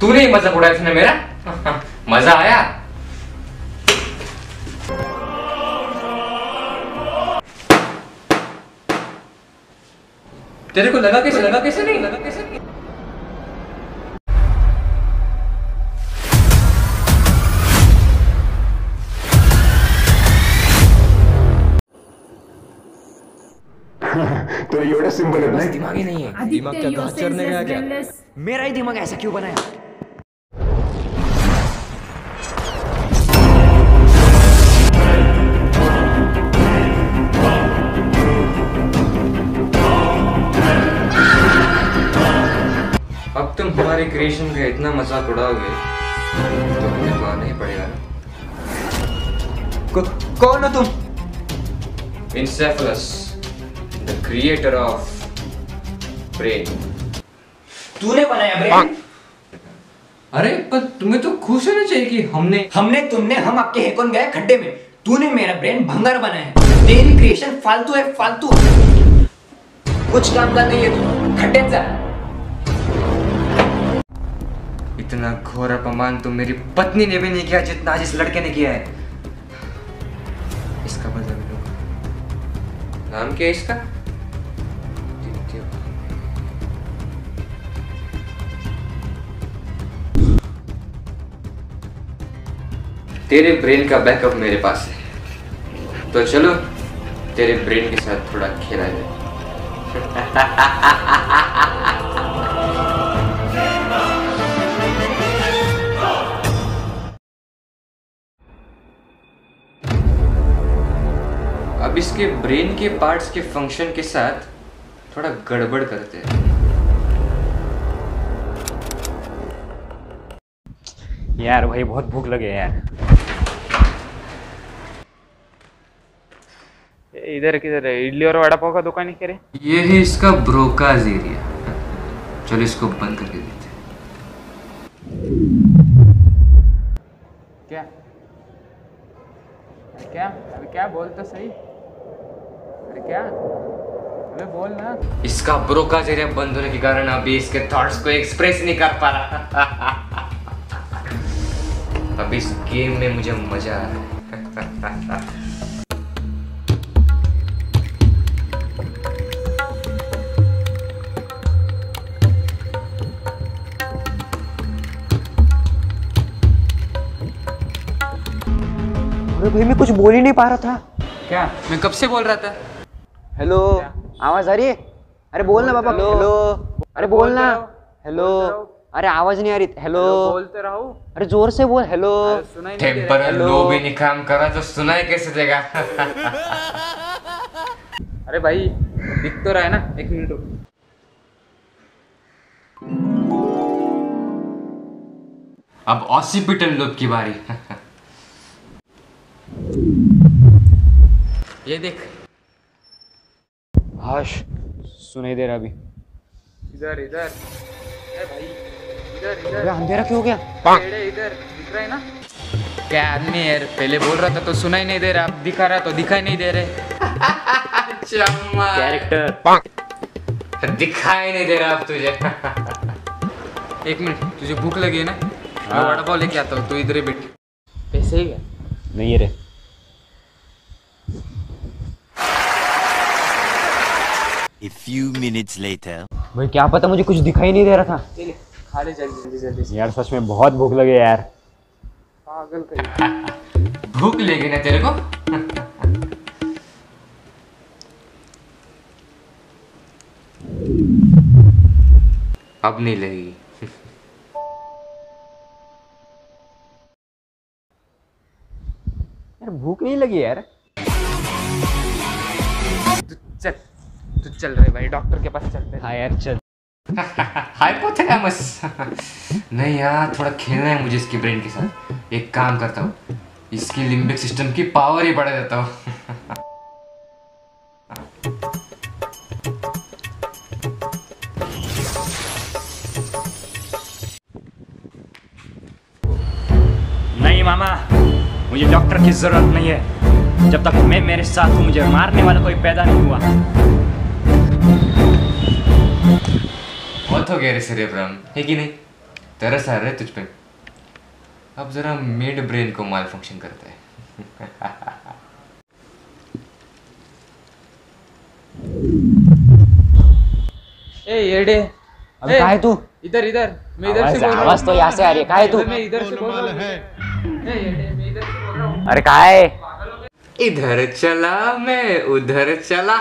तूने ही मजाक उड़ाया था ना मेरा। मजा आया? तेरे को लगा कैसे नहीं लगा कैसे नहीं? तो ये बड़ा सिंपल है ना? दिमाग ही नहीं है। दिमाग क्या घास चरने गया क्या? मेरा ही दिमाग ऐसा क्यों बनाया? अब तुम हमारे क्रिएशन का इतना मजाक उड़ाओगे तो हमें तो आना ही पड़ेगा ना। कौन हो तुम? Encephalus, the creator of brain. तूने बनाया ब्रेन? अरे पर तुम्हें तो खुश होना चाहिए कि तुमने हम आपके हेकॉन गए खड्डे में। तूने मेरा ब्रेन भंगार बनाया है। तेरी क्रिएशन फालतू है, फालतू। कुछ काम का नहीं है तू, खड्डे में जा। इतना घोर अपमान तो मेरी पत्नी ने भी नहीं किया जितना आज इस लड़के ने किया है। इसका बदला भी लूंगा। नाम क्या है इसका? तेरे ब्रेन का बैकअप मेरे पास है, तो चलो तेरे ब्रेन के साथ थोड़ा खेला जाए। अब इसके ब्रेन के पार्ट्स के फंक्शन के साथ थोड़ा गड़बड़ करते हैं। यार भाई बहुत भूख लगे यार। इधर किधर है? इडली और वड़ा पाव का दुकान ही करे। ये है इसका ब्रोकाज एरिया। चलो इसको बंद करके देते हैं। क्या क्या अरे क्या बोल तो सही। अरे क्या अरे बोल ना। इसका ब्रोकाज एरिया बंद होने के कारण अभी इसके थॉट्स को एक्सप्रेस नहीं कर पा रहा। अब इस गेम में मुझे मजा आ रहा है। अरे भाई मैं कुछ बोल ही नहीं पा रहा था। क्या? मैं कब से बोल रहा था। हेलो, आवाज आ रही है? अरे बोल ना बाबा। हेलो, अरे बोल ना। हेलो, अरे आवाज नहीं आ रही। हेलो, बोलते रहो। अरे जोर से बोल। हेलो, सुनाई नहीं दे रहा। टेम्परल लोब ही नहीं काम कर रहा तो सुनाई कैसे देगा? अरे भाई दिख तो रहा है ना। एक मिनट रुक। अब ऑसिपिटल लोब की बारी। ये देख। हाश सुनाई दे रहा अभी। इधर इधर। अरे भाई इधर इधर। अंधेरा क्यों हो गया? इधर दिख रहा है ना? क्या आदमी यार, पहले बोल रहा था तो सुनाई नहीं दे रहा, अब दिखा रहा तो दिखाई नहीं दे रहे। कैरेक्टर दिखाई नहीं दे रहा अब तुझे। एक मिनट, तुझे भूख लगी है ना? मैं वड़ा पाव लेके आता हूँ, तू इधर ही बैठ। पैसे ही क्या? नहीं रे। A few minutes later. भाई क्या पता, मुझे कुछ दिखाई नहीं दे रहा था। चलिए खा ले जल्दी जल्दी से। यार सच में बहुत भूख लगी यार। पागल कहीं। भूख लगी ना तेरे को? अब नहीं लगी। यार भूख नहीं लगी यार। तू चल रहे भाई, डॉक्टर के पास चलते हैं। हाँ यार चल। हाइपोथैलेमस। नहीं यार, थोड़ा खेलना है मुझे इसके ब्रेन के साथ। एक काम करता हूँ, इसकी लिम्बिक सिस्टम की पावर ही बढ़ा देता हूँ। नहीं मामा, मुझे डॉक्टर की जरूरत नहीं है। जब तक मैं मेरे साथ हूँ, मुझे मारने वाला कोई पैदा नहीं हुआ। बहुत हो गया रे सेरेब्रम, है कि नहीं? तरस आ रहा है तुझ पे। अब जरा मिड ब्रेन को माल फंक्शन करता है। ए येडे, अबे कहाँ है तू? इधर इधर, मैं इधर से बोल रहा हूँ। आवाज तो यहाँ से आ रही है, कहाँ है तू? मैं इधर से बोल रहा हूँ। ए येडे, मैं इधर से बोल रहा हूँ। अरे कहाँ है? इधर चला मैं उधर चला।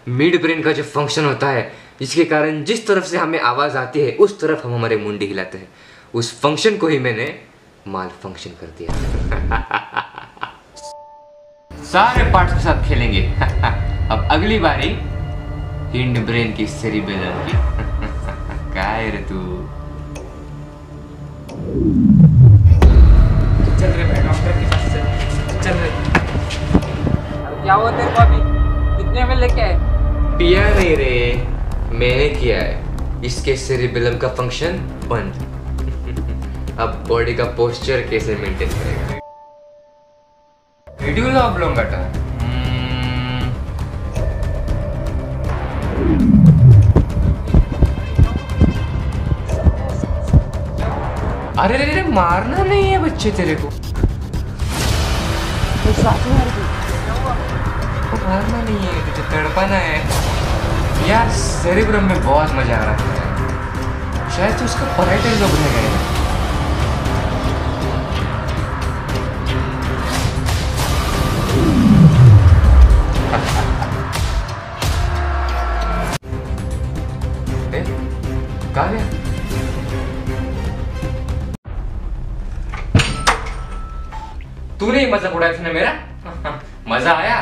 मिड ब्रेन का जो फंक्शन होता है, जिसके कारण जिस तरफ से हमें आवाज आती है उस तरफ हम हमारे मुंडी हिलाते हैं, उस फंक्शन को ही मैंने माल फंक्शन कर दिया। सारे पार्ट्स के साथ खेलेंगे। अब अगली बारी हिंड ब्रेन की सेरिबेलम की। क्या है रे तू? चल रे भाई, डॉक्टर के पास चल रे। अब क्या हुआ तेरे को अभी? कितने में लेके आए? पिया नहीं रे, मैंने किया है। इसके सेरिबेलम का फंक्शन बंद। अब बॉडी का पोस्चर कैसे मेंटेन करेगा? Video oblongata. अरे रे रे, मारना नहीं है बच्चे तेरे को। मारना नहीं है, तुझे तड़पाना है यार। सेरिब्रम में बहुत मजा आ रहा है। शायद तो उसका पराइटल लोब रह गए। कहाँ गया? तूने ही मजाक उड़ाया था ना मेरा। मजा आया?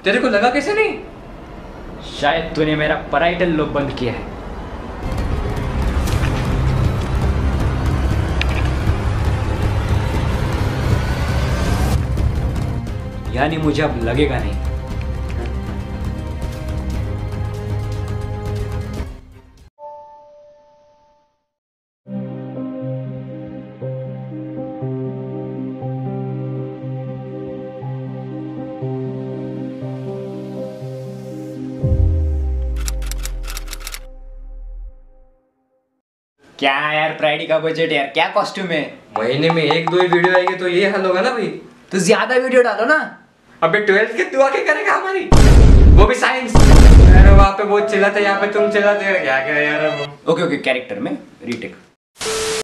तेरे को लगा कैसे नहीं? शायद तूने मेरा पराइटल लोब बंद किया है। यानी मुझे अब लगेगा नहीं। क्या यार, फ्राइडे का बजट यार, क्या कॉस्ट्यूम है? महीने में 1-2 वीडियो आएंगे तो ये हाल होगा ना भाई। तो ज्यादा वीडियो डालो ना। अबे 12th के तू आके करेगा हमारी, वो भी साइंस। अरे वहाँ पे वो चिल्लाते, यहाँ पे तुम चिल्लाते, क्या क्या यार। ओके ओके, कैरेक्टर में रीटेक।